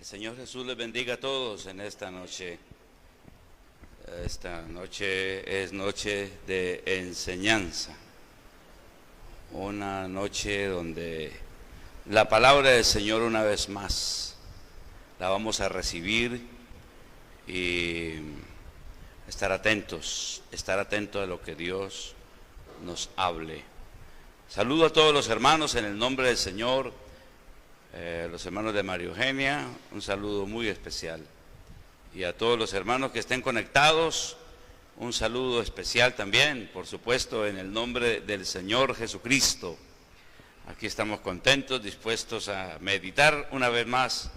El Señor Jesús les bendiga a todos en esta noche. Esta noche es noche de enseñanza. Una noche donde la palabra del Señor una vez más la vamos a recibir y estar atentos a lo que Dios nos hable. Saludo a todos los hermanos en el nombre del Señor. Los hermanos de María Eugenia, un saludo muy especial. Y a todos los hermanos que estén conectados, un saludo especial también, por supuesto, en el nombre del Señor Jesucristo. Aquí estamos contentos, dispuestos a meditar una vez más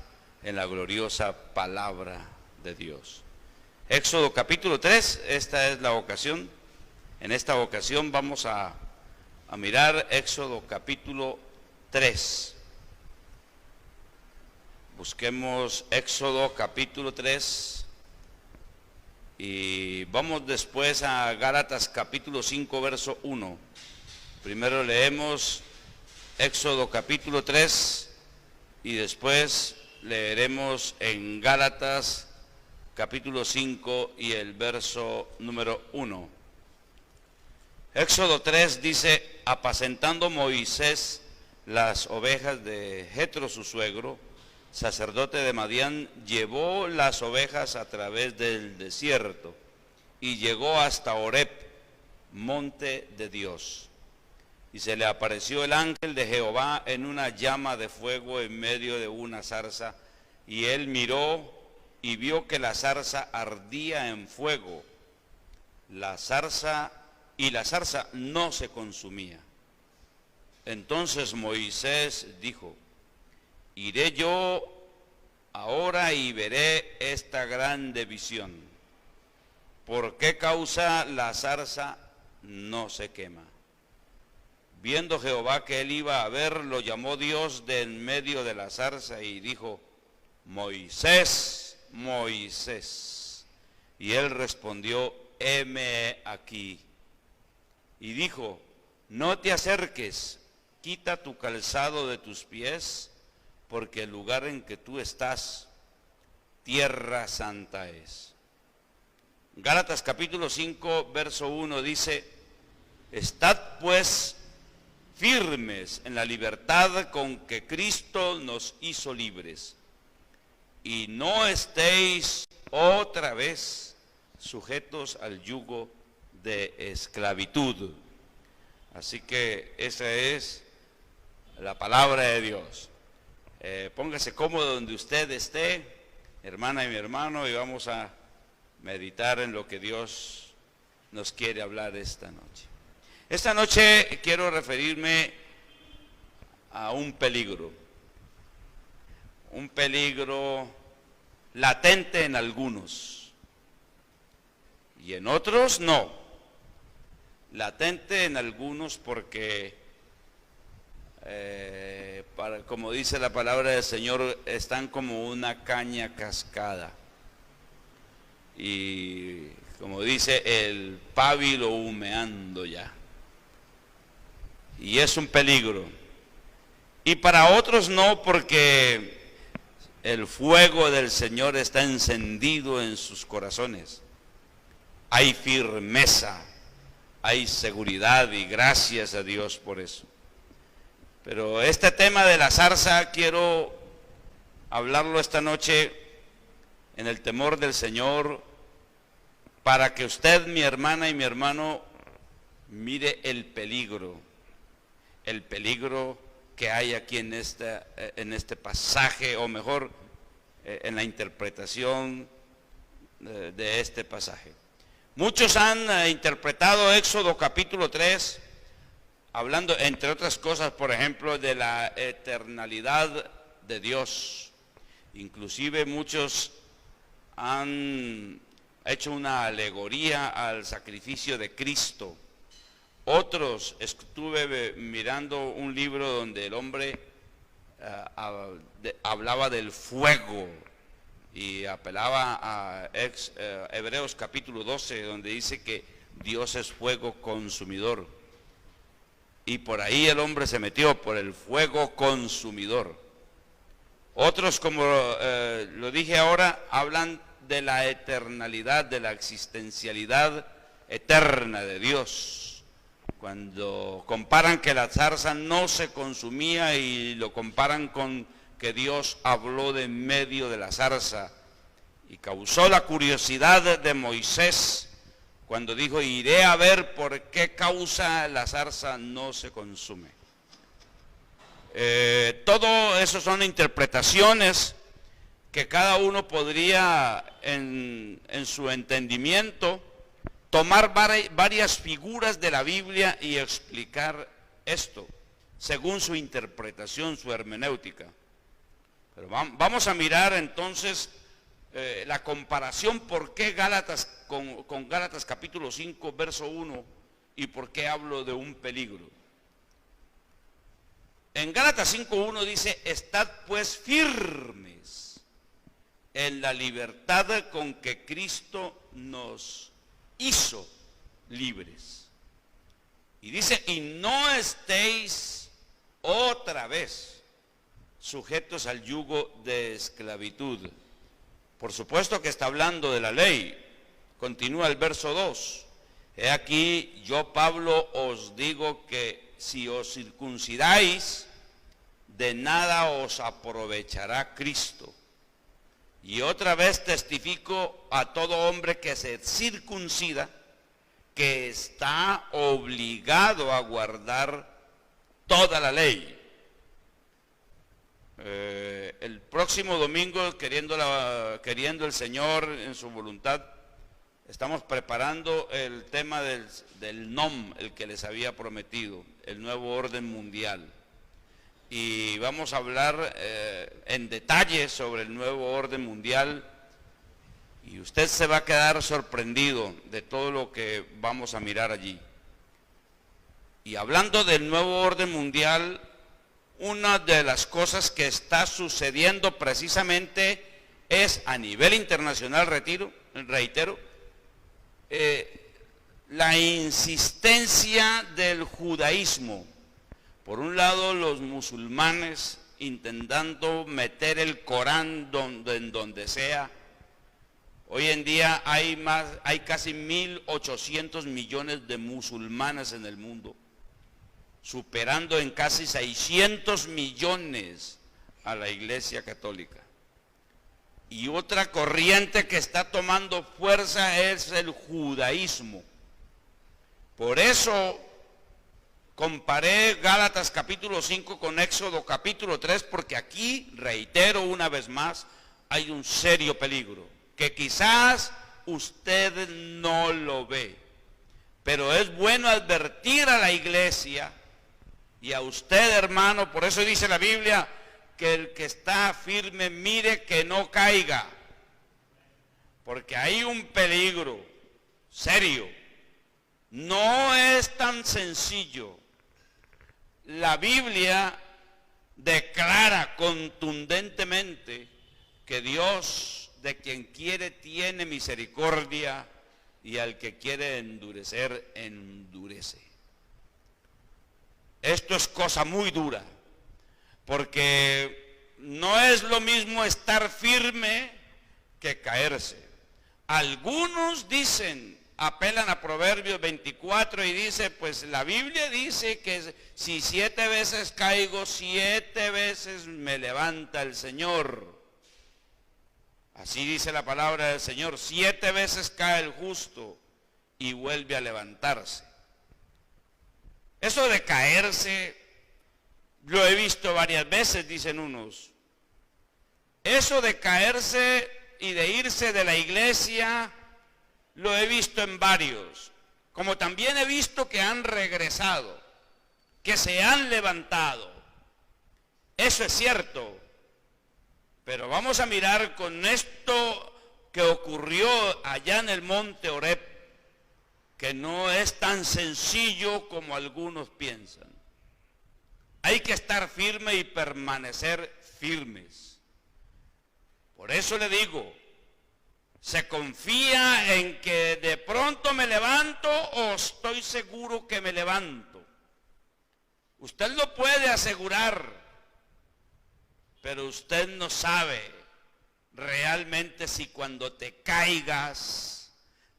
en la gloriosa palabra de Dios. Éxodo capítulo 3, esta es la ocasión. En esta ocasión vamos a mirar Éxodo capítulo 3. Busquemos Éxodo capítulo 3 y vamos después a Gálatas capítulo 5 verso 1. Primero leemos Éxodo capítulo 3 y después leeremos en Gálatas capítulo 5 y el verso número 1. Éxodo 3 dice: apacentando Moisés las ovejas de Jetro su suegro, sacerdote de Madián, llevó las ovejas a través del desierto y llegó hasta Horeb, monte de Dios. Y se le apareció el ángel de Jehová en una llama de fuego en medio de una zarza, y él miró y vio que la zarza ardía en fuego, la zarza no se consumía. Entonces Moisés dijo: iré yo ahora y veré esta grande visión. ¿Por qué causa la zarza no se quema? Viendo Jehová que él iba a ver, lo llamó Dios de en medio de la zarza y dijo: Moisés, Moisés. Y él respondió: heme aquí. Y dijo: no te acerques, quita tu calzado de tus pies, porque el lugar en que tú estás, tierra santa es. Gálatas capítulo 5, verso 1 dice: estad pues firmes en la libertad con que Cristo nos hizo libres, y no estéis otra vez sujetos al yugo de esclavitud. Así que esa es la palabra de Dios. Póngase cómodo donde usted esté, hermana y mi hermano, y vamos a meditar en lo que Dios nos quiere hablar esta noche. Esta noche quiero referirme a un peligro latente en algunos y en otros no. Latente en algunos porque como dice la palabra del Señor, están como una caña cascada, y como dice, el pábilo humeando ya, y es un peligro. Y para otros no, porque el fuego del Señor está encendido en sus corazones, hay firmeza, hay seguridad, y gracias a Dios por eso. Pero este tema de la zarza quiero hablarlo esta noche en el temor del Señor, para que usted, mi hermana y mi hermano, mire el peligro que hay aquí en este pasaje, o mejor, en la interpretación de este pasaje. Muchos han interpretado Éxodo capítulo 3 hablando, entre otras cosas, por ejemplo, de la eternalidad de Dios. Inclusive muchos han hecho una alegoría al sacrificio de Cristo. Otros, estuve mirando un libro donde el hombre hablaba del fuego y apelaba a Hebreos capítulo 12, donde dice que Dios es fuego consumidor. Y por ahí el hombre se metió, por el fuego consumidor. Otros, como lo dije ahora, hablan de la eternalidad, de la existencialidad eterna de Dios. Cuando comparan que la zarza no se consumía y lo comparan con que Dios habló de en medio de la zarza y causó la curiosidad de Moisés cuando dijo: iré a ver por qué causa la zarza no se consume. Todo eso son interpretaciones que cada uno podría en su entendimiento tomar varias figuras de la Biblia y explicar esto según su interpretación, su hermenéutica. Pero vamos a mirar entonces la comparación, por qué Gálatas con Gálatas capítulo 5 verso 1 y por qué hablo de un peligro. En Gálatas 5:1 dice: estad pues firmes en la libertad con que Cristo nos hizo libres. Y dice: y no estéis otra vez sujetos al yugo de esclavitud. Por supuesto que está hablando de la ley. Continúa el verso 2. He aquí, yo Pablo os digo que si os circuncidáis, de nada os aprovechará Cristo. Y otra vez testifico a todo hombre que se circuncida, que está obligado a guardar toda la ley. El próximo domingo, queriendo el Señor en su voluntad, estamos preparando el tema del NOM, el que les había prometido, el nuevo orden mundial. Y vamos a hablar en detalle sobre el nuevo orden mundial, y usted se va a quedar sorprendido de todo lo que vamos a mirar allí. Y hablando del nuevo orden mundial, una de las cosas que está sucediendo precisamente es a nivel internacional, reitero, la insistencia del judaísmo. Por un lado, los musulmanes intentando meter el Corán en donde sea. Hoy en día hay casi 1.800 millones de musulmanes en el mundo, superando en casi 600 millones a la Iglesia Católica. Y otra corriente que está tomando fuerza es el judaísmo. Por eso comparé Gálatas capítulo 5 con Éxodo capítulo 3, porque aquí, reitero una vez más, hay un serio peligro, que quizás usted no lo ve, pero es bueno advertir a la iglesia y a usted, hermano. Por eso dice la Biblia que el que está firme mire que no caiga, porque hay un peligro serio. No es tan sencillo. La Biblia declara contundentemente que Dios, de quien quiere, tiene misericordia, y al que quiere endurecer, endurece. Esto es cosa muy dura, porque no es lo mismo estar firme que caerse. Algunos dicen, apelan a Proverbios 24 y dice: pues la Biblia dice que si 7 veces caigo, 7 veces me levanta el Señor. Así dice la palabra del Señor: 7 veces cae el justo y vuelve a levantarse. Eso de caerse lo he visto varias veces, dicen unos. Eso de caerse y de irse de la iglesia lo he visto en varios, como también he visto que han regresado, que se han levantado. Eso es cierto, pero vamos a mirar con esto que ocurrió allá en el monte Horeb, que no es tan sencillo como algunos piensan. Hay que estar firme y permanecer firmes. Por eso le digo, ¿se confía en que de pronto me levanto o estoy seguro que me levanto? Usted lo puede asegurar. pero usted no sabe realmente si cuando te caigas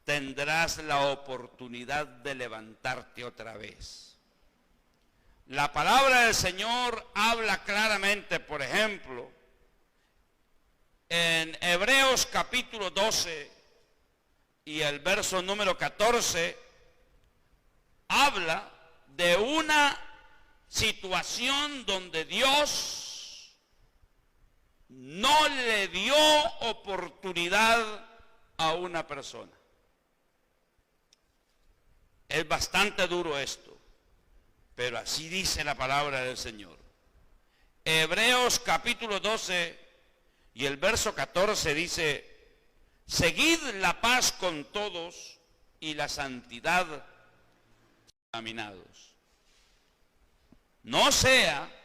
tendrás la oportunidad de levantarte otra vez. La palabra del Señor habla claramente, por ejemplo, en Hebreos capítulo 12 y el verso número 14, habla de una situación donde Dios no le dio oportunidad a una persona. Es bastante duro esto, pero así dice la palabra del Señor. Hebreos capítulo 12 y el verso 14 dice: seguid la paz con todos y la santidad caminados. No sea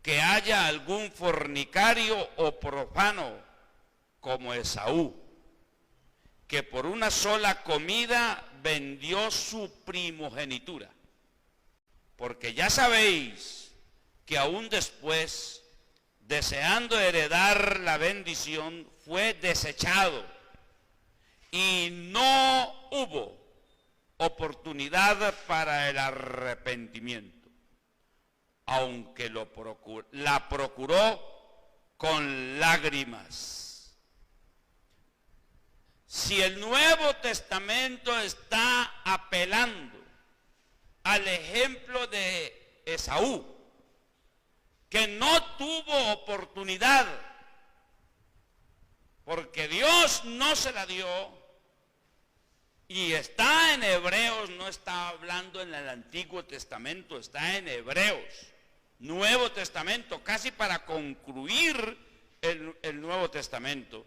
que haya algún fornicario o profano como Esaú, que por una sola comida vendió su primogenitura. Porque ya sabéis que aún después, deseando heredar la bendición, fue desechado y no hubo oportunidad para el arrepentimiento, aunque la procuró con lágrimas. Si el Nuevo Testamento está apelando al ejemplo de Esaú, que no tuvo oportunidad porque Dios no se la dio, y está en Hebreos, no está hablando en el Antiguo Testamento, está en Hebreos, Nuevo Testamento, casi para concluir el Nuevo Testamento,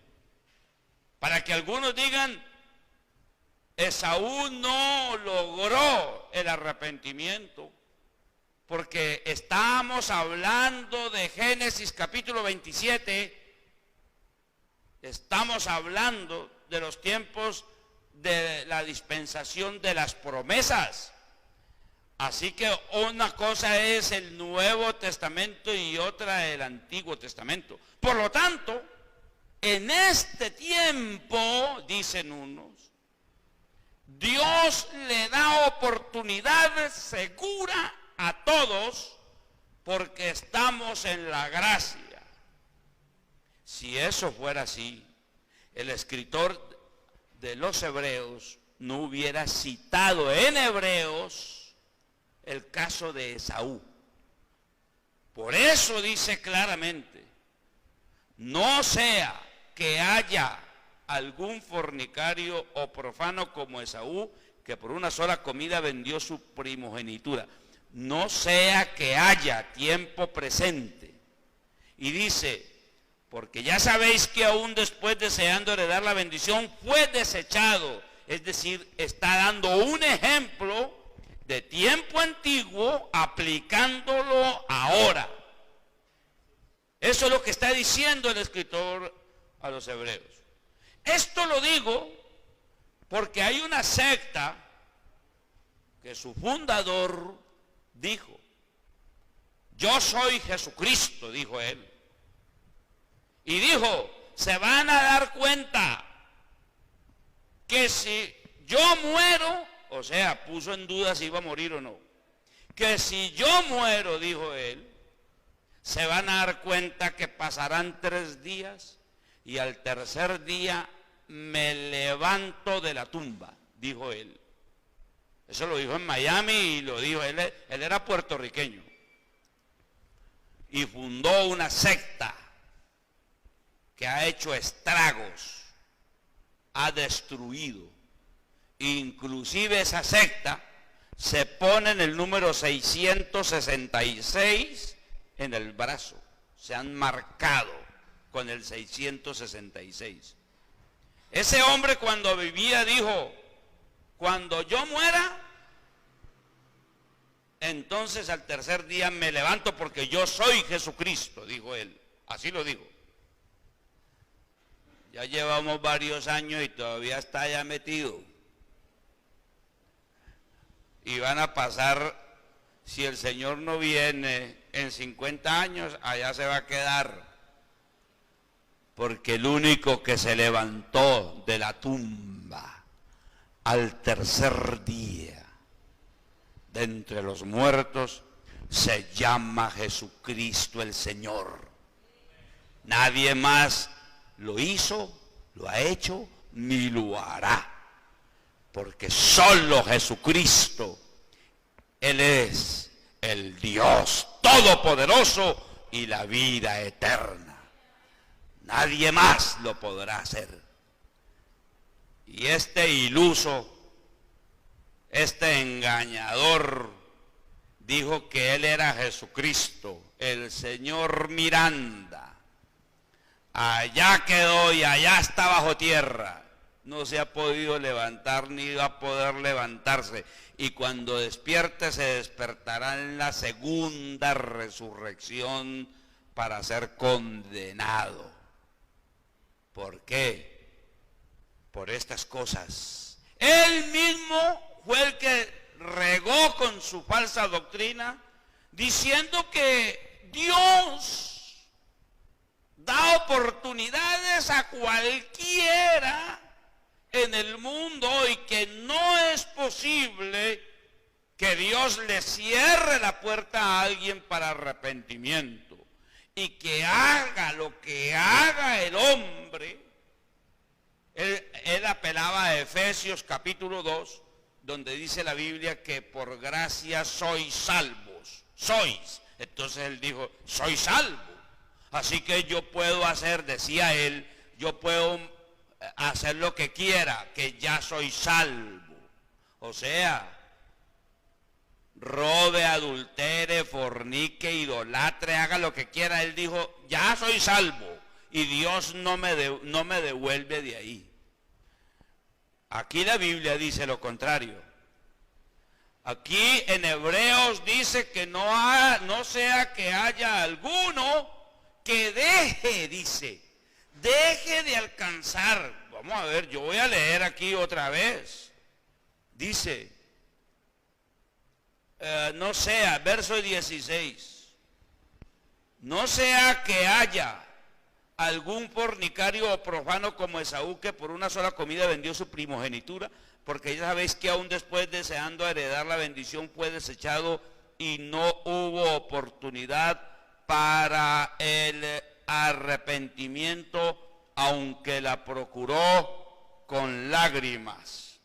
para que algunos digan: Esaú no logró el arrepentimiento, porque estábamos hablando de Génesis capítulo 27, estamos hablando de los tiempos de la dispensación de las promesas. Así que una cosa es el Nuevo Testamento y otra el Antiguo Testamento. Por lo tanto, en este tiempo, dicen unos, Dios le da oportunidad segura a todos porque estamos en la gracia. Si eso fuera así, el escritor de los Hebreos no hubiera citado en Hebreos el caso de Esaú. Por eso dice claramente: no sea que haya algún fornicario o profano como Esaú, que por una sola comida vendió su primogenitura. No sea que haya, tiempo presente. Y dice: porque ya sabéis que aún después, deseando heredar la bendición, fue desechado. Es decir, está dando un ejemplo de tiempo antiguo aplicándolo ahora. Eso es lo que está diciendo el escritor a los Hebreos. Esto lo digo porque hay una secta que su fundador dijo: yo soy Jesucristo, dijo él. Y dijo: se van a dar cuenta que si yo muero, o sea, puso en duda si iba a morir o no, que si yo muero, dijo él, se van a dar cuenta que pasarán 3 días y al tercer día me levanto de la tumba, dijo él. Eso lo dijo en Miami y lo dijo, él era puertorriqueño y fundó una secta que ha hecho estragos, ha destruido. Inclusive esa secta se pone en el número 666 en el brazo. Se han marcado con el 666. Ese hombre cuando vivía dijo: cuando yo muera, entonces al tercer día me levanto porque yo soy Jesucristo, dijo él. Así lo dijo. Ya llevamos varios años y todavía está allá metido. Y van a pasar si el Señor no viene en 50 años, allá se va a quedar. Porque el único que se levantó de la tumba al tercer día de entre los muertos se llama Jesucristo el Señor. Nadie más lo hizo, lo ha hecho, ni lo hará. Porque solo Jesucristo, Él es el Dios todopoderoso y la vida eterna. Nadie más lo podrá hacer. Y este iluso, este engañador, dijo que él era Jesucristo, el señor Miranda. Allá quedó y allá está bajo tierra. No se ha podido levantar ni va a poder levantarse. Y cuando despierte se despertará en la segunda resurrección para ser condenado. ¿Por qué? Por estas cosas. Él mismo fue el que regó con su falsa doctrina, diciendo que Dios da oportunidades a cualquiera en el mundo y que no es posible que Dios le cierre la puerta a alguien para arrepentimiento. Y que haga lo que haga el hombre. Él apelaba a Efesios capítulo 2, donde dice la Biblia que por gracia sois salvos. Sois. Entonces él dijo, soy salvo. Así que yo puedo hacer, decía él, yo puedo hacer lo que quiera, que ya soy salvo. O sea, robe, adultere, fornique, idolatre, haga lo que quiera. Él dijo, ya soy salvo y Dios no me devuelve de ahí. Aquí la Biblia dice lo contrario. Aquí en Hebreos dice que no sea que haya alguno que deje de alcanzar. Vamos a ver, yo voy a leer aquí otra vez. Dice, no sea, verso 16, no sea que haya algún fornicario o profano como Esaú, que por una sola comida vendió su primogenitura, porque ya sabéis que aún después, deseando heredar la bendición, fue desechado y no hubo oportunidad para el arrepentimiento, aunque la procuró con lágrimas.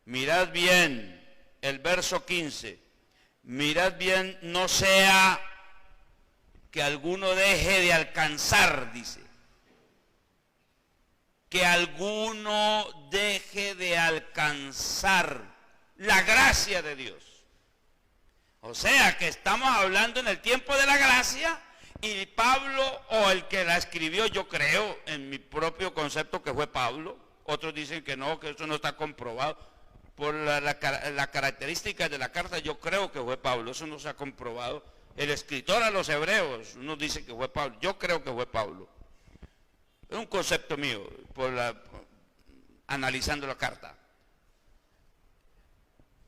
Mirad bien el verso 15. Mirad bien, no sea que alguno deje de alcanzar, dice. Que alguno deje de alcanzar la gracia de Dios. O sea, que estamos hablando en el tiempo de la gracia, y Pablo, o el que la escribió, yo creo, en mi propio concepto, que fue Pablo. Otros dicen que no, que eso no está comprobado. Por la característica de la carta, yo creo que fue Pablo, eso no se ha comprobado. El escritor a los hebreos, uno dice que fue Pablo, yo creo que fue Pablo. Es un concepto mío, analizando la carta.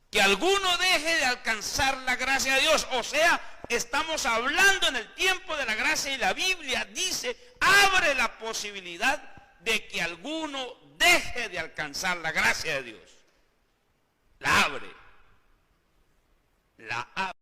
Que alguno deje de alcanzar la gracia de Dios. O sea, estamos hablando en el tiempo de la gracia, y la Biblia dice, abre la posibilidad de que alguno deje de alcanzar la gracia de Dios. La abre. La abre.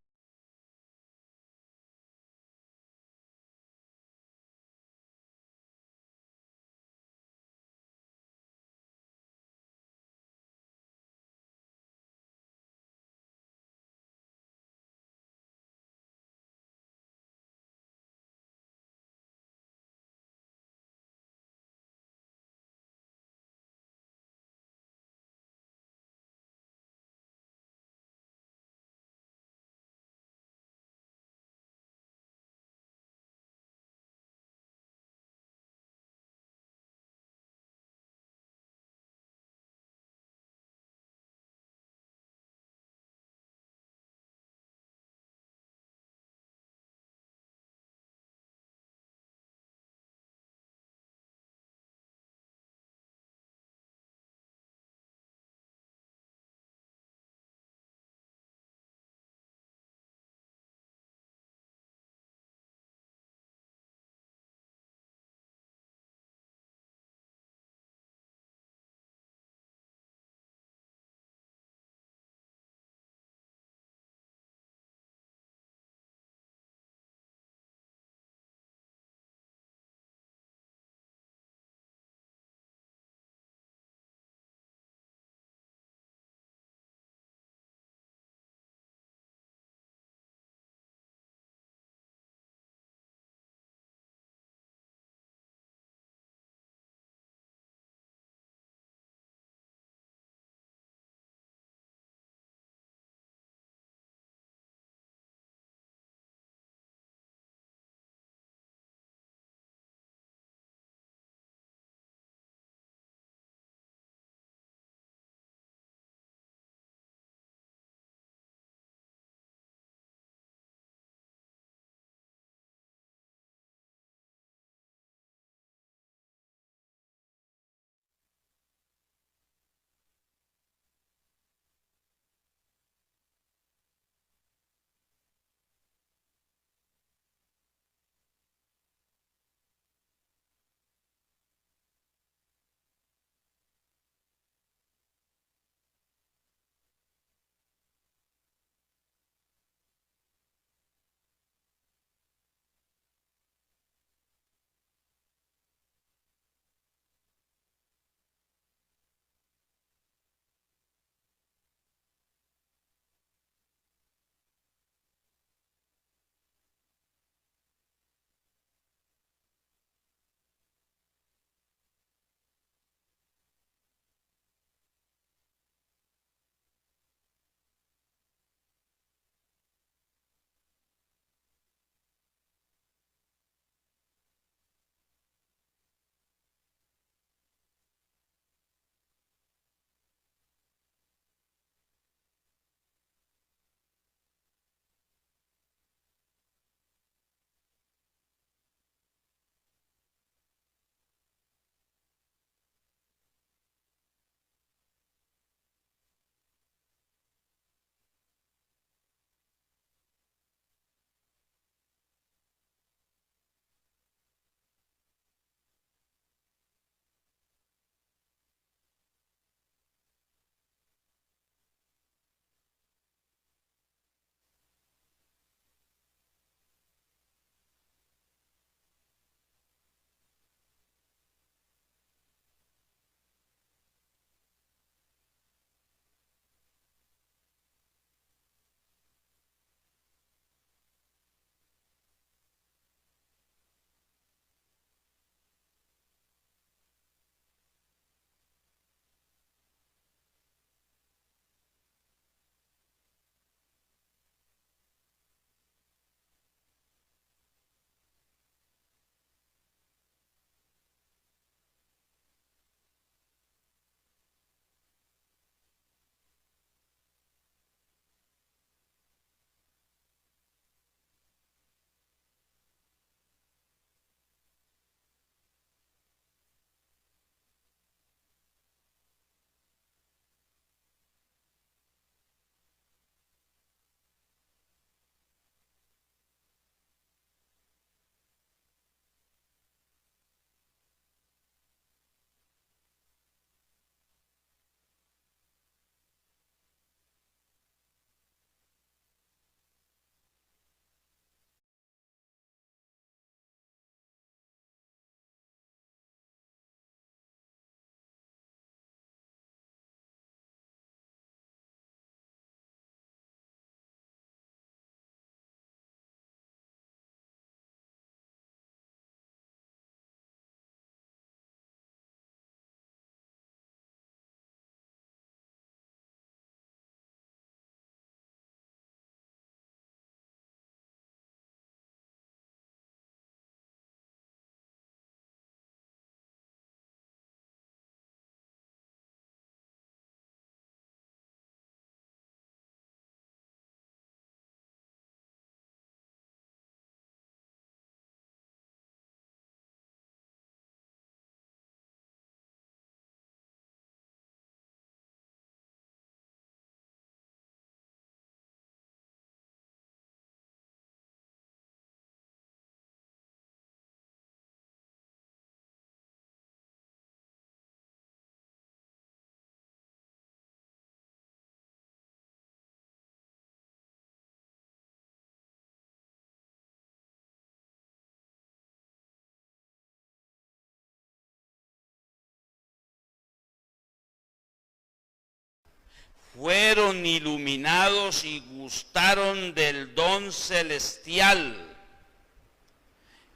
fueron iluminados y gustaron del don celestial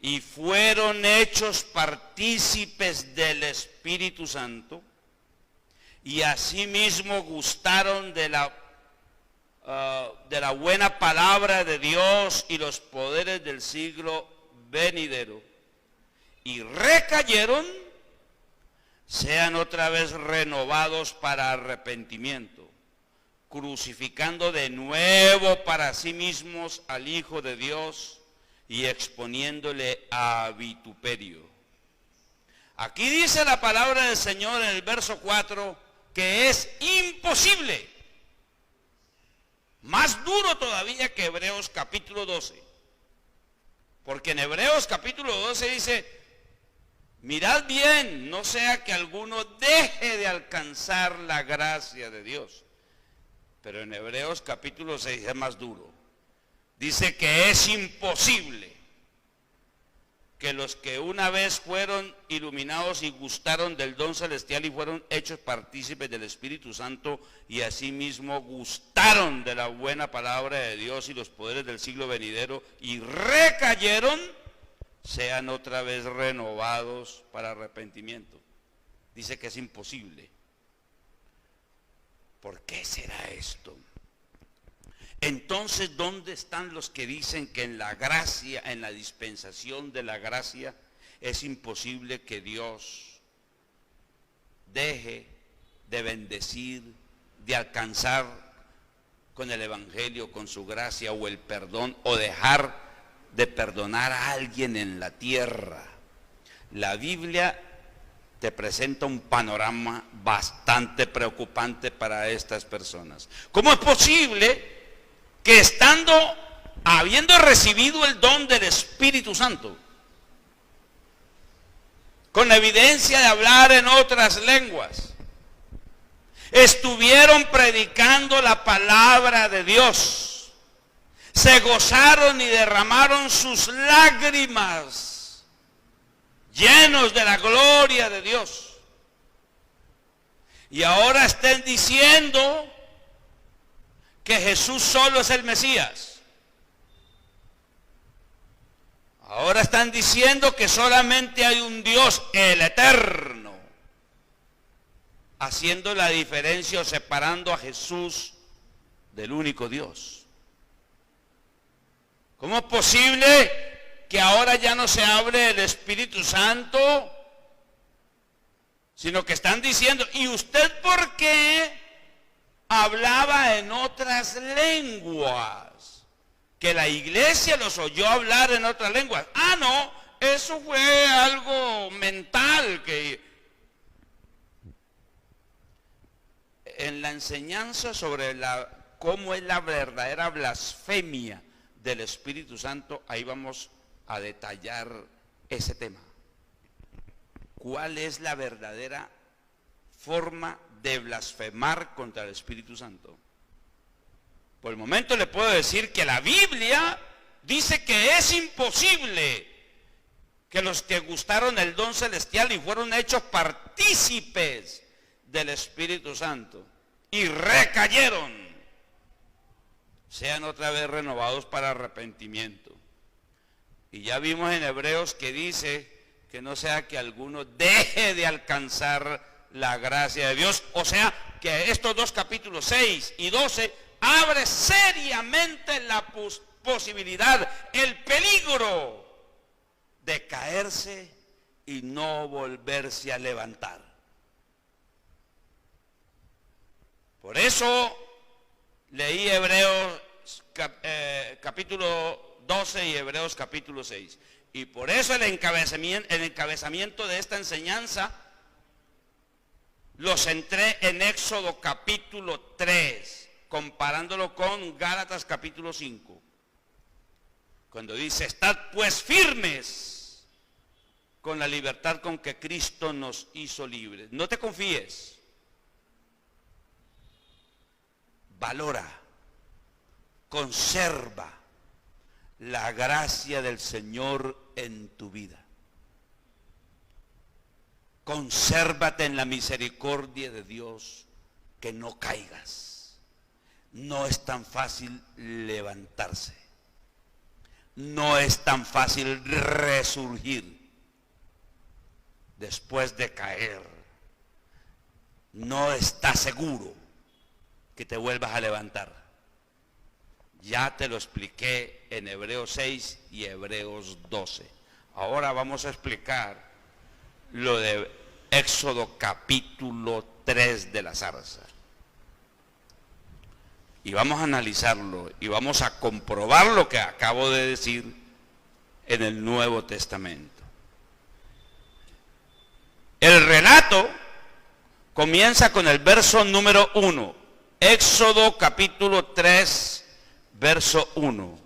y fueron hechos partícipes del Espíritu Santo, y asimismo gustaron de la buena palabra de Dios y los poderes del siglo venidero, y recayeron, sean otra vez renovados para arrepentimiento, crucificando de nuevo para sí mismos al Hijo de Dios y exponiéndole a vituperio. Aquí dice la palabra del Señor en el verso 4 que es imposible, más duro todavía que Hebreos capítulo 12, porque en Hebreos capítulo 12 dice: mirad bien, no sea que alguno deje de alcanzar la gracia de Dios. Pero en Hebreos capítulo 6 es más duro. Dice que es imposible que los que una vez fueron iluminados y gustaron del don celestial y fueron hechos partícipes del Espíritu Santo y asimismo gustaron de la buena palabra de Dios y los poderes del siglo venidero y recayeron, sean otra vez renovados para arrepentimiento. Dice que es imposible. ¿Por qué será esto? Entonces, ¿dónde están los que dicen que en la gracia, en la dispensación de la gracia, es imposible que Dios deje de bendecir, de alcanzar con el Evangelio, con su gracia o el perdón, o dejar de perdonar a alguien en la tierra? La Biblia te presenta un panorama bastante preocupante para estas personas. ¿Cómo es posible que habiendo recibido el don del Espíritu Santo, con la evidencia de hablar en otras lenguas, estuvieron predicando la palabra de Dios, se gozaron y derramaron sus lágrimas, llenos de la gloria de Dios, y ahora estén diciendo que Jesús solo es el Mesías? Ahora están diciendo que solamente hay un Dios, el eterno, haciendo la diferencia o separando a Jesús del único Dios. ¿Cómo es posible que ahora ya no se hable el Espíritu Santo, sino que están diciendo: ¿y usted por qué hablaba en otras lenguas? Que la iglesia los oyó hablar en otras lenguas. Ah, no, eso fue algo mental. Que en la enseñanza sobre cómo es la verdadera blasfemia del Espíritu Santo, ahí vamos a detallar ese tema. ¿Cuál es la verdadera forma de blasfemar contra el Espíritu Santo? Por el momento le puedo decir que la Biblia dice que es imposible que los que gustaron el don celestial y fueron hechos partícipes del Espíritu Santo y recayeron, sean otra vez renovados para arrepentimiento. Y ya vimos en Hebreos que dice que no sea que alguno deje de alcanzar la gracia de Dios. O sea, que estos dos capítulos 6 y 12 abre seriamente la posibilidad, el peligro de caerse y no volverse a levantar. Por eso leí Hebreos capítulo 12 y Hebreos capítulo 6. Y por eso el encabezamiento de esta enseñanza lo centré en Éxodo capítulo 3, comparándolo con Gálatas capítulo 5, cuando dice: estad pues firmes con la libertad con que Cristo nos hizo libres. No te confíes, valora, conserva la gracia del Señor en tu vida. Consérvate en la misericordia de Dios, que no caigas. no es tan fácil levantarse. No es tan fácil resurgir después de caer. No está seguro que te vuelvas a levantar. Ya te lo expliqué en Hebreos 6 y Hebreos 12. Ahora vamos a explicar lo de Éxodo capítulo 3 de la zarza. Y vamos a analizarlo y vamos a comprobar lo que acabo de decir en el Nuevo Testamento. El relato comienza con el verso número 1. Éxodo capítulo 3, verso 1.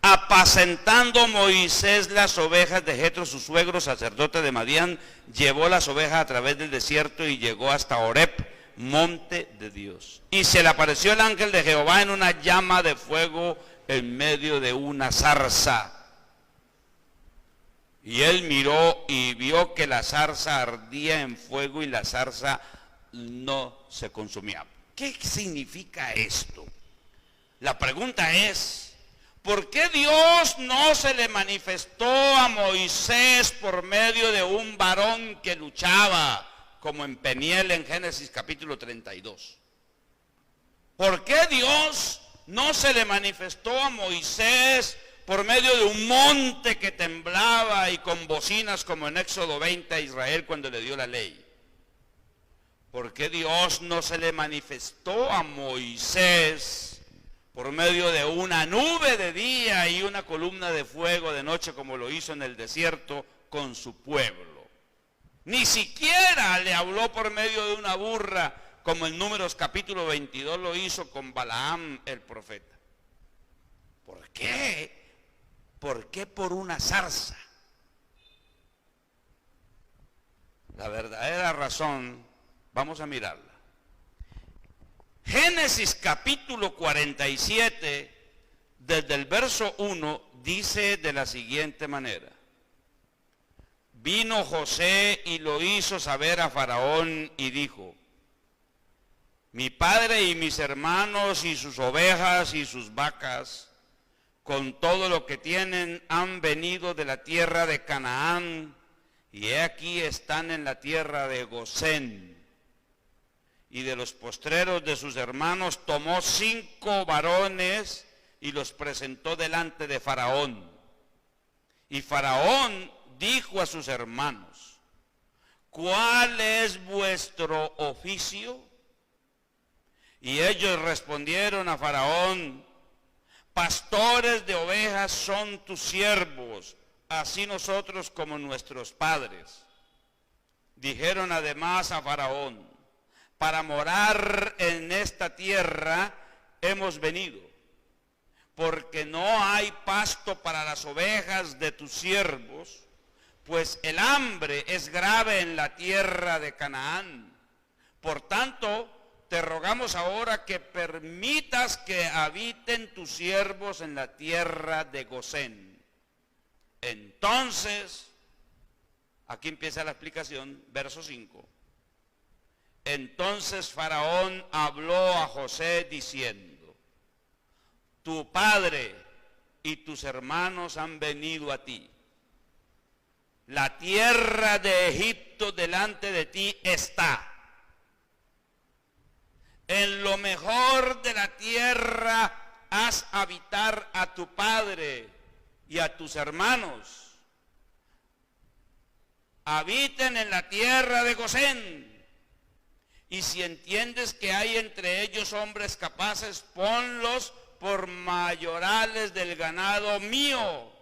Apacentando Moisés las ovejas de Jetro, su suegro, sacerdote de Madián, llevó las ovejas a través del desierto y llegó hasta Horeb, monte de Dios. Y se le apareció el ángel de Jehová en una llama de fuego en medio de una zarza. Y él miró y vio que la zarza ardía en fuego y la zarza no se consumía. ¿Qué significa esto? La pregunta es, ¿por qué Dios no se le manifestó a Moisés por medio de un varón que luchaba, como en Peniel en Génesis capítulo 32? ¿Por qué Dios no se le manifestó a Moisés por medio de un monte que temblaba y con bocinas como en Éxodo 20 a Israel cuando le dio la ley? ¿Por qué Dios no se le manifestó a Moisés por medio de una nube de día y una columna de fuego de noche como lo hizo en el desierto con su pueblo? Ni siquiera le habló por medio de una burra como en Números capítulo 22 lo hizo con Balaam el profeta. ¿Por qué? ¿Por qué por una zarza? La verdadera razón, vamos a mirarla. Génesis capítulo 47, desde el verso 1, dice de la siguiente manera. Vino José y lo hizo saber a Faraón y dijo, mi padre y mis hermanos y sus ovejas y sus vacas, con todo lo que tienen, han venido de la tierra de Canaán, y he aquí están en la tierra de Gosén. Y de los postreros de sus hermanos tomó 5 varones y los presentó delante de Faraón. Y Faraón dijo a sus hermanos, ¿cuál es vuestro oficio? Y ellos respondieron a Faraón, pastores de ovejas son tus siervos, así nosotros como nuestros padres. Dijeron además a Faraón, para morar en esta tierra hemos venido, porque no hay pasto para las ovejas de tus siervos, pues el hambre es grave en la tierra de Canaán. Por tanto, te rogamos ahora que permitas que habiten tus siervos en la tierra de Gosén. Entonces, aquí empieza la explicación, verso 5. Entonces Faraón habló a José diciendo, tu padre y tus hermanos han venido a ti. La tierra de Egipto delante de ti está. En lo mejor de la tierra haz habitar a tu padre y a tus hermanos. Habiten en la tierra de Gosén. Y si entiendes que hay entre ellos hombres capaces, ponlos por mayorales del ganado mío.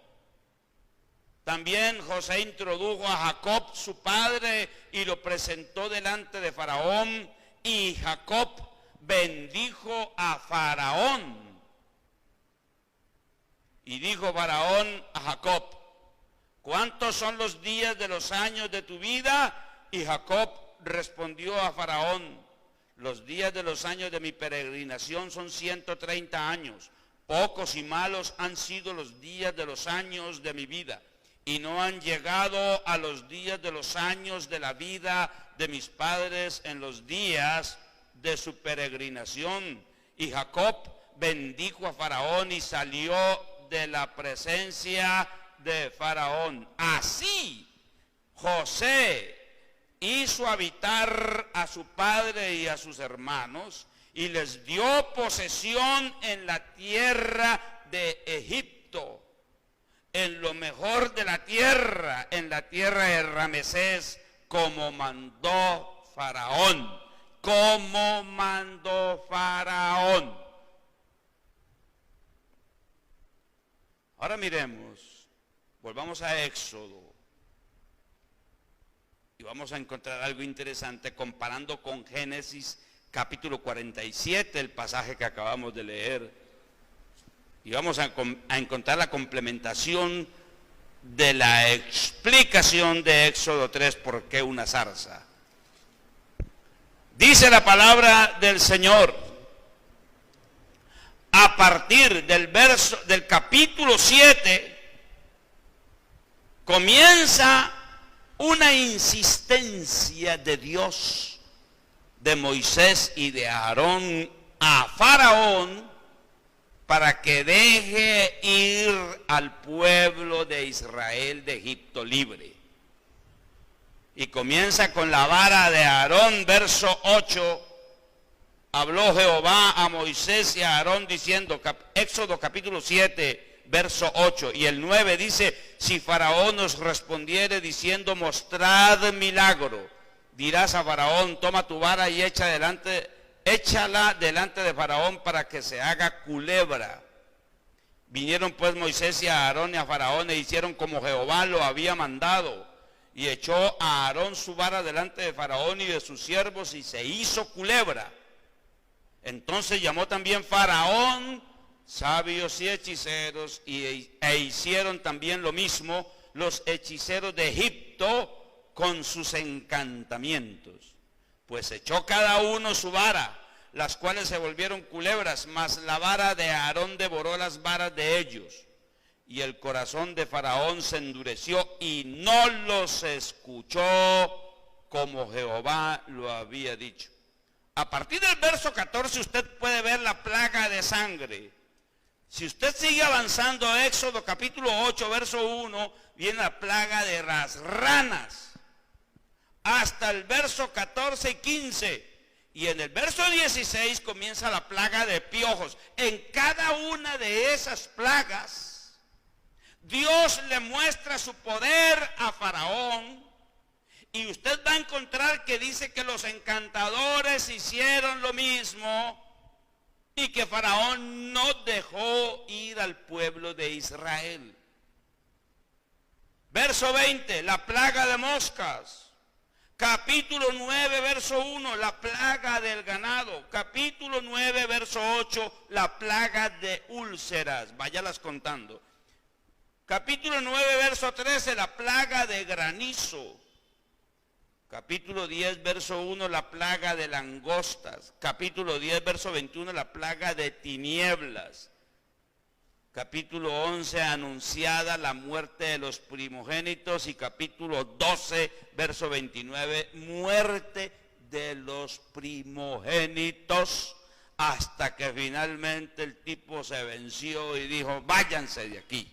También José introdujo a Jacob, su padre, y lo presentó delante de Faraón, y Jacob bendijo a Faraón. Y dijo Faraón a Jacob, ¿cuántos son los días de los años de tu vida? Y Jacob respondió a Faraón, los días de los años de mi peregrinación son 130 años. Pocos y malos han sido los días de los años de mi vida, y no han llegado a los días de los años de la vida de mis padres en los días de su peregrinación, Y Jacob bendijo a Faraón y salió de la presencia de Faraón. Así José hizo habitar a su padre y a sus hermanos y les dio posesión en la tierra de Egipto, en lo mejor de la tierra, en la tierra de Ramesés, como mandó Faraón. Como mandó Faraón. Ahora miremos, volvamos a Éxodo. Y vamos a encontrar algo interesante comparando con Génesis capítulo 47, el pasaje que acabamos de leer. Y vamos a encontrar la complementación de la explicación de Éxodo 3, ¿por qué una zarza? Dice la palabra del Señor, a partir del capítulo 7, comienza una insistencia de Dios, de Moisés y de Aarón a Faraón para que deje ir al pueblo de Israel de Egipto libre. Y comienza con la vara de Aarón, verso 8. Habló Jehová a Moisés y a Aarón diciendo, Éxodo capítulo 7, verso 8. Y el 9 dice, si Faraón nos respondiere diciendo, mostrad milagro, dirás a Faraón, toma tu vara y échala delante de Faraón para que se haga culebra. Vinieron pues Moisés y a Aarón y a Faraón e hicieron como Jehová lo había mandado. Y echó a Aarón su vara delante de Faraón y de sus siervos y se hizo culebra. Entonces llamó también Faraón sabios y hechiceros e hicieron también lo mismo los hechiceros de Egipto con sus encantamientos. Pues echó cada uno su vara, las cuales se volvieron culebras, mas la vara de Aarón devoró las varas de ellos. Y el corazón de Faraón se endureció y no los escuchó como Jehová lo había dicho. A partir del verso 14 usted puede ver la plaga de sangre. Si usted sigue avanzando, Éxodo capítulo 8, verso 1, viene la plaga de las ranas. Hasta el verso 14 y 15. Y en el verso 16 comienza la plaga de piojos. En cada una de esas plagas, Dios le muestra su poder a Faraón y usted va a encontrar que dice que los encantadores hicieron lo mismo y que Faraón no dejó ir al pueblo de Israel. Verso 20, la plaga de moscas. Capítulo 9, verso 1, la plaga del ganado. Capítulo 9, verso 8, la plaga de úlceras. Váyalas contando. Capítulo 9, verso 13, la plaga de granizo. Capítulo 10, verso 1, la plaga de langostas. Capítulo 10, verso 21, la plaga de tinieblas. Capítulo 11, anunciada la muerte de los primogénitos. Y capítulo 12, verso 29, muerte de los primogénitos. Hasta que finalmente el tipo se venció y dijo, váyanse de aquí.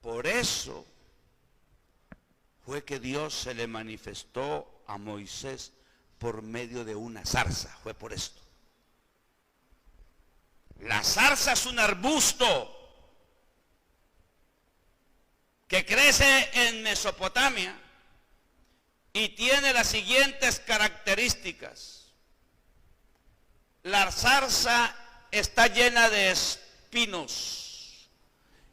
Por eso fue que Dios se le manifestó a Moisés por medio de una zarza. Fue por esto. La zarza es un arbusto que crece en Mesopotamia y tiene las siguientes características. La zarza está llena de espinos.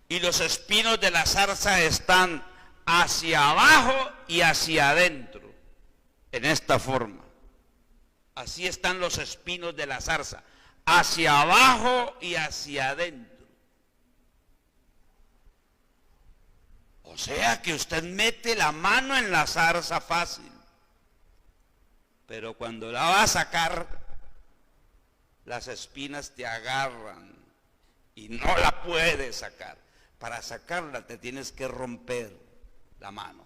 Y los espinos de la zarza están hacia abajo y hacia adentro, en esta forma. Así están los espinos de la zarza, hacia abajo y hacia adentro. O sea que usted mete la mano en la zarza fácil, pero cuando la va a sacar, las espinas te agarran y no la puedes sacar. Para sacarla te tienes que romper la mano.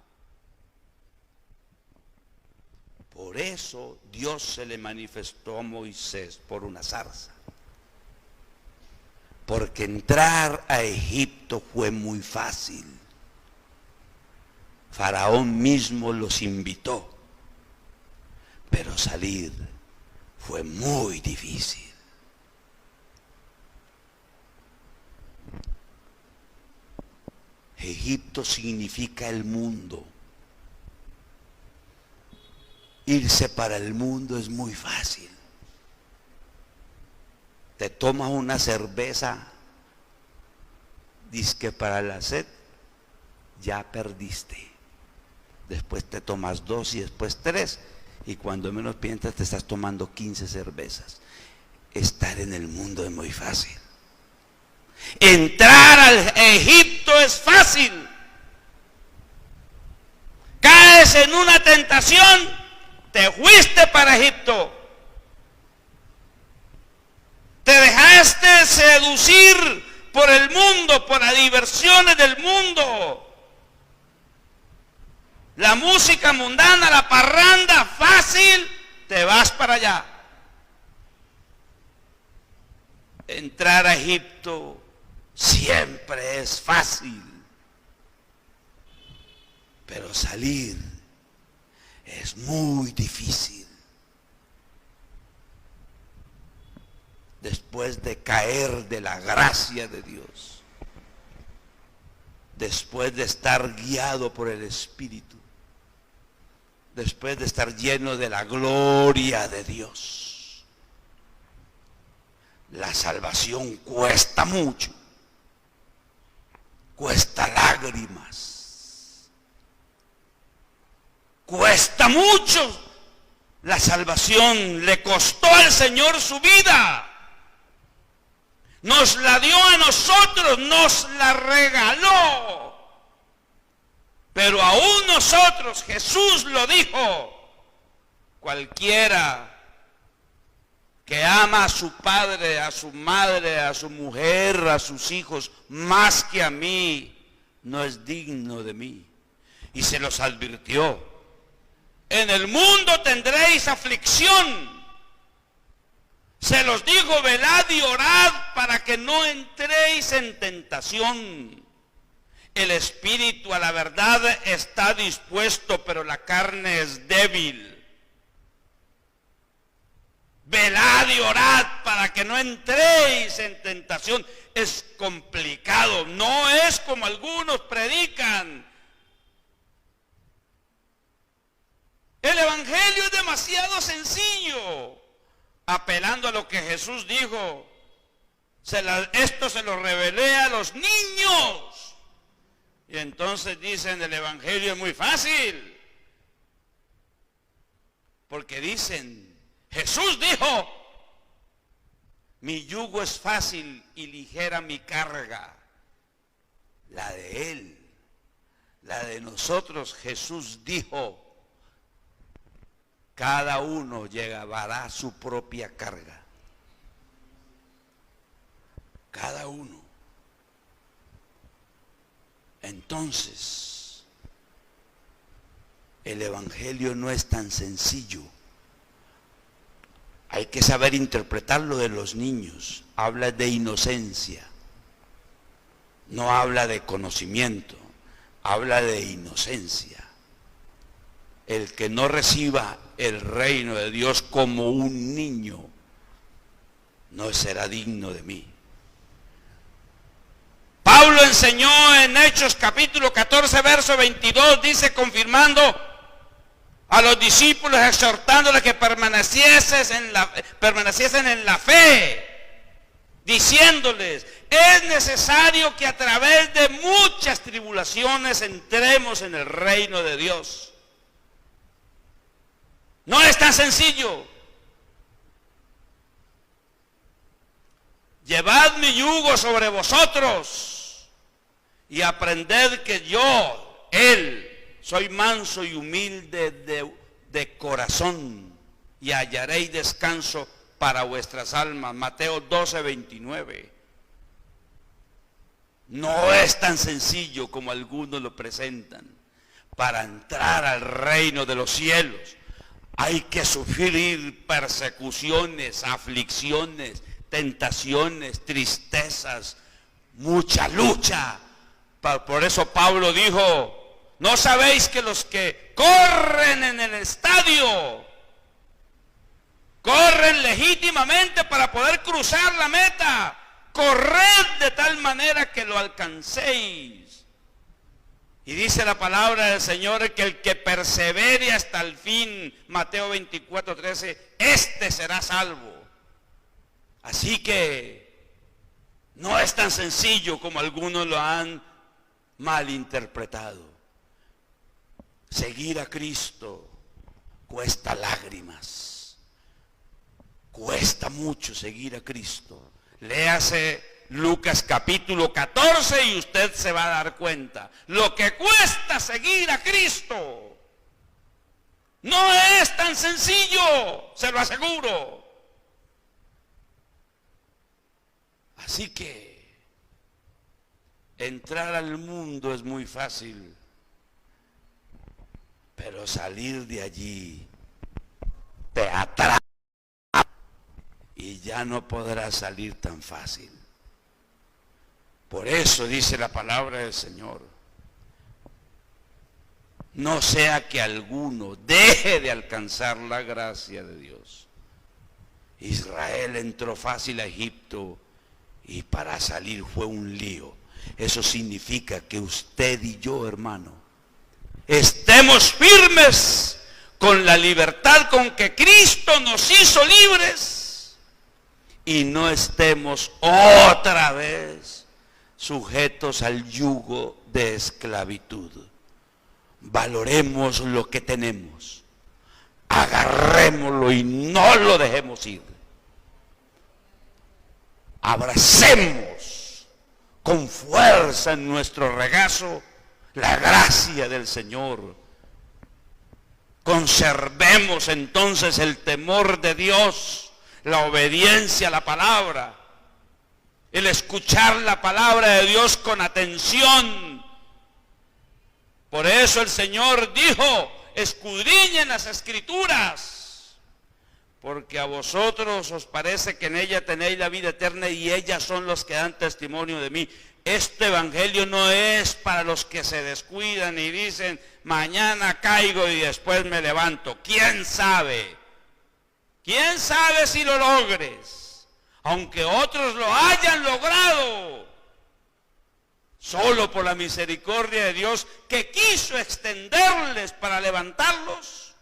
Por eso Dios se le manifestó a Moisés por una zarza. Porque entrar a Egipto fue muy fácil. Faraón mismo los invitó. Pero salir fue muy difícil. Egipto significa el mundo. Irse para el mundo es muy fácil. Te tomas una cerveza, dizque para la sed, ya perdiste. Después te tomas 2 y después 3, y cuando menos piensas te estás tomando 15 cervezas. Estar en el mundo es muy fácil. Entrar al Egipto es fácil. Caes en una tentación, te fuiste para Egipto. Te dejaste seducir por el mundo, por las diversiones del mundo. La música mundana, la parranda, fácil, te vas para allá. Entrar a Egipto siempre es fácil, pero salir es muy difícil. Después de caer de la gracia de Dios, después de estar guiado por el Espíritu, después de estar lleno de la gloria de Dios, la salvación cuesta mucho, cuesta lágrimas, cuesta mucho. La salvación le costó al Señor su vida. Nos la dio a nosotros, nos la regaló. Pero aún nosotros, Jesús lo dijo, cualquiera que ama a su padre, a su madre, a su mujer, a sus hijos, más que a mí, no es digno de mí. Y se los advirtió. En el mundo tendréis aflicción. Se los dijo, velad y orad para que no entréis en tentación. El espíritu a la verdad está dispuesto, pero la carne es débil. Velad y orad para que no entréis en tentación. Es complicado, no es como algunos predican. El evangelio es demasiado sencillo. Apelando a lo que Jesús dijo, esto se lo revelé a los niños. Y entonces dicen, el evangelio es muy fácil. Porque dicen, Jesús dijo, mi yugo es fácil y ligera mi carga. La de Él, la de nosotros, Jesús dijo, cada uno llevará su propia carga. Cada uno. Entonces, el evangelio no es tan sencillo. Hay que saber interpretar lo de los niños. Habla de inocencia. No habla de conocimiento. Habla de inocencia. El que no reciba el reino de Dios como un niño, no será digno de mí. Pablo enseñó en Hechos capítulo 14, verso 22, dice, confirmando a los discípulos, exhortándoles que permaneciesen en la fe, diciéndoles, es necesario que a través de muchas tribulaciones entremos en el reino de Dios. No es tan sencillo. Llevad mi yugo sobre vosotros y aprended que yo, Él, soy manso y humilde de corazón, y hallaréis descanso para vuestras almas. Mateo 12, 29. No es tan sencillo como algunos lo presentan. Para entrar al reino de los cielos Hay que sufrir persecuciones, aflicciones, tentaciones, tristezas, mucha lucha. Por eso Pablo dijo, ¿no sabéis que los que corren en el estadio corren legítimamente para poder cruzar la meta? Corred de tal manera que lo alcancéis. Y dice la palabra del Señor que el que persevere hasta el fin, Mateo 24:13, este será salvo. Así que no es tan sencillo como algunos lo han malinterpretado. Seguir a Cristo cuesta lágrimas. Cuesta mucho seguir a Cristo. Léase Lucas capítulo 14 y usted se va a dar cuenta. Lo que cuesta seguir a Cristo no es tan sencillo, se lo aseguro. Así que entrar al mundo es muy fácil, pero salir de allí te atrapa y ya no podrás salir tan fácil. Por eso dice la palabra del Señor, no sea que alguno deje de alcanzar la gracia de Dios. Israel entró fácil a Egipto y para salir fue un lío. Eso significa que usted y yo, hermano, estemos firmes con la libertad con que Cristo nos hizo libres y no estemos otra vez sujetos al yugo de esclavitud. Valoremos lo que tenemos, agarrémoslo y no lo dejemos ir. Abracemos con fuerza en nuestro regazo la gracia del Señor. Conservemos entonces el temor de Dios, la obediencia a la palabra, el escuchar la palabra de Dios con atención. Por eso el Señor dijo, escudriñen las Escrituras, porque a vosotros os parece que en ella tenéis la vida eterna y ellas son los que dan testimonio de mí. Este evangelio no es para los que se descuidan y dicen, mañana caigo y después me levanto. ¿Quién sabe? ¿Quién sabe si lo logres? Aunque otros lo hayan logrado, solo por la misericordia de Dios que quiso extenderles para levantarlos,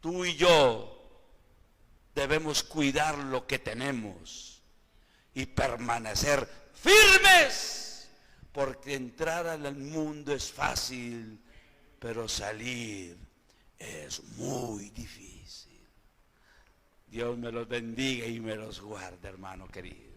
tú y yo debemos cuidar lo que tenemos y permanecer firmes, porque entrar al mundo es fácil, pero salir es muy difícil. Dios me los bendiga y me los guarde, hermano querido.